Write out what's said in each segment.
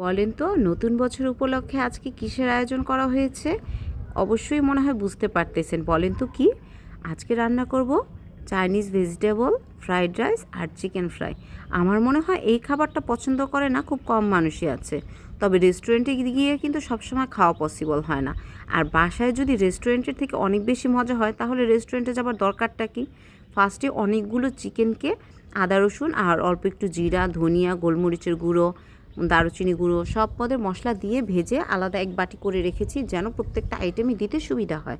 বলেন তো নতুন বছর উপলক্ষে আজকে কিসের আয়োজন করা হয়েছে? অবশ্যই মনে হয় বুঝতে পারতেছেন। বলেন তো কি? আজকে রান্না করব চাইনিজ ভেজিটেবল ফ্রাইড রাইস আর চিকেন ফ্রাই। আমার মনে হয় এই খাবারটা পছন্দ করে না খুব কম মানুষই আছে। তবে রেস্টুরেন্টে গিয়ে কিন্তু সবসময় খাওয়া পসিবল হয় না। আর বাসায় যদি রেস্টুরেন্টের থেকে অনেক বেশি মজা হয় তাহলে রেস্টুরেন্টে যাবার দরকারটা কি? ফার্স্টে অনেকগুলো চিকেনকে আদা রসুন আর অল্প একটু জিরা, ধনিয়া, গোলমরিচের গুঁড়ো, দারুচিনি গুঁড়ো সব পদের মশলা দিয়ে ভেজে আলাদা এক বাটি করে রেখেছি যেন প্রত্যেকটা আইটেমে দিতে সুবিধা হয়।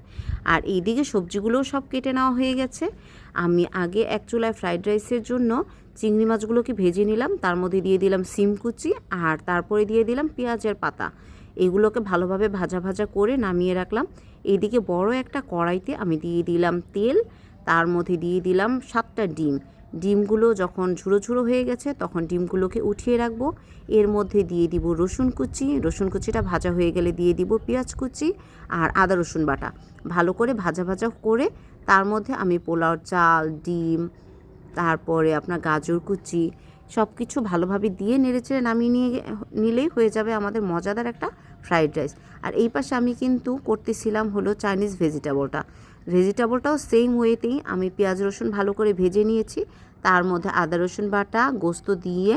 আর এইদিকে সবজিগুলোও সব কেটে নেওয়া হয়ে গেছে। আমি আগে এক চুলায় ফ্রাইড রাইসের জন্য চিংড়ি মাছগুলোকে ভেজে নিলাম, তার মধ্যে দিয়ে দিলাম সিম কুচি আর তারপরে দিয়ে দিলাম পেঁয়াজের পাতা। এগুলোকে ভালোভাবে ভাজা ভাজা করে নামিয়ে রাখলাম। এইদিকে বড় একটা কড়াইতে আমি দিয়ে দিলাম তেল, তার মধ্যে দিয়ে দিলাম 7টা ডিম। ডিমগুলো যখন ঝুড়ো ঝুড়ো হয়ে গেছে তখন ডিমগুলোকে উঠিয়ে রাখবো। এর মধ্যে দিয়ে দিব রসুন কুচি, রসুন কুচিটা ভাজা হয়ে গেলে দিয়ে দিব পেঁয়াজ কুচি আর আদা রসুন বাটা। ভালো করে ভাজা ভাজা করে তার মধ্যে আমি পোলাওর চাল, ডিম, তারপরে আপনার গাজর কুচি সব কিছু ভালোভাবে দিয়ে নেড়েচেড়ে নামিয়ে নিলেই হয়ে যাবে আমাদের মজাদার একটা ফ্রাইড রাইস। আর এই পাশে আমি কিন্তু করতেছিলাম হলো চাইনিজ ভেজিটেবলটাও সেম ওয়েতেই আমি পেঁয়াজ রসুন ভালো করে ভেজে নিয়েছি। তার মধ্যে আদা রসুন বাটা, গোস্ত দিয়ে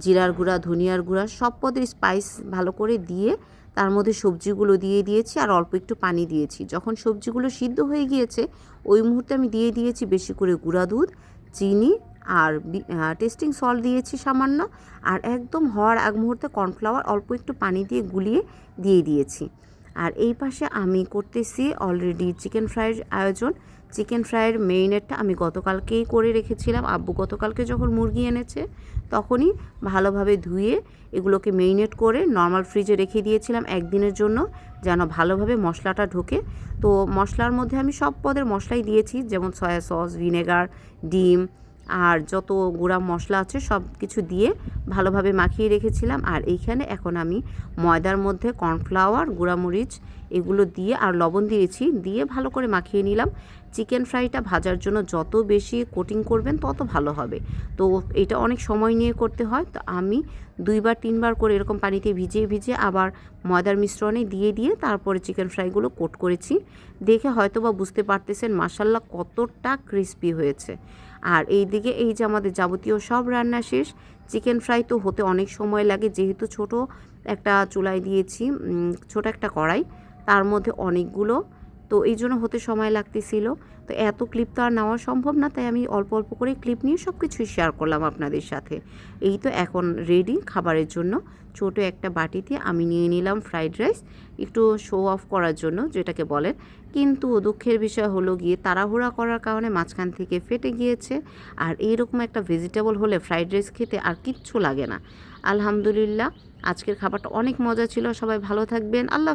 জিরার গুঁড়া, ধনিয়ার গুঁড়া সব পদের স্পাইস ভালো করে দিয়ে তার মধ্যে সবজিগুলো দিয়ে দিয়েছি আর অল্প একটু পানি দিয়েছি। যখন সবজিগুলো সিদ্ধ হয়ে গিয়েছে ওই মুহূর্তে আমি দিয়ে দিয়েছি বেশি করে গুঁড়া দুধ, চিনি আর টেস্টিং সল্ট দিয়েছি সামান্য। আর একদম হওয়ার আগ মুহূর্তে কর্নফ্লাওয়ার অল্প একটু পানি দিয়ে গুলিয়ে দিয়ে দিয়েছি। আর এই পাশে আমি করতেছি অলরেডি চিকেন ফ্রাইয়ের আয়োজন। চিকেন ফ্রাইয়ের মেরিনেটটা আমি গতকালকেই করে রেখেছিলাম। আব্বু গতকালকে যখন মুরগি এনেছে তখনই ভালোভাবে ধুয়ে এগুলোকে মেরিনেট করে নর্মাল ফ্রিজে রেখে দিয়েছিলাম একদিনের জন্য যেন ভালোভাবে মশলাটা ঢোকে। তো মশলার মধ্যে আমি সব পদের মশলাই দিয়েছি, যেমন সয়া সস, ভিনেগার, ডিম আর যত গুঁড়া মশলা আছে সব কিছু দিয়ে ভালোভাবে মাখিয়ে রেখেছিলাম। আর এইখানে এখন আমি ময়দার মধ্যে কর্নফ্লাওয়ার, গুঁড়ামরিচ এগুলো দিয়ে আর লবণ দিয়েছি, দিয়ে ভালো করে মাখিয়ে নিলাম। চিকেন ফ্রাইটা ভাজার জন্য যত বেশি কোটিং করবেন তত ভালো হবে। তো এটা অনেক সময় নিয়ে করতে হয়, তো আমি 2-3বার করে এরকম পানিতে ভিজিয়ে ভিজিয়ে আবার ময়দার মিশ্রণে দিয়ে দিয়ে তারপরে চিকেন ফ্রাইগুলো কোট করেছি। দেখে হয়তো বা বুঝতে পারতেছেন মাশাল্লাহ কতটা ক্রিস্পি হয়েছে। আর এই দিকে এই যে আমাদের যাবতীয় সব রান্না শেষ। চিকেন ফ্রাই তো হতে অনেক সময় লাগে, যেহেতু ছোট একটা চুলায় দিয়েছি, ছোট একটা কড়াই, তার মধ্যে অনেকগুলো, তো এই জন্য হতে সময় লাগতেছিল। তো এত ক্লিপ তো আর নেওয়া সম্ভব না, তাই আমি অল্প অল্প করে ক্লিপ নিয়ে সব কিছুই শেয়ার করলাম আপনাদের সাথে। এই তো এখন রেডি খাবারের জন্য। ছোট একটা বাটিতে আমি নিয়ে নিলাম ফ্রাইড রাইস, একটু শো অফ করার জন্য যেটাকে বলেন। কিন্তু দুঃখের বিষয় হলো গিয়ে তাড়াহুড়া করার কারণে মাঝখান থেকে ফেটে গিয়েছে। আর এইরকম একটা ভেজিটেবল হলে ফ্রাইড রাইস খেতে আর কিচ্ছু লাগে না। আলহামদুলিল্লাহ, আজকের খাবারটা অনেক মজা ছিল। সবাই ভালো থাকবেন। আল্লাহ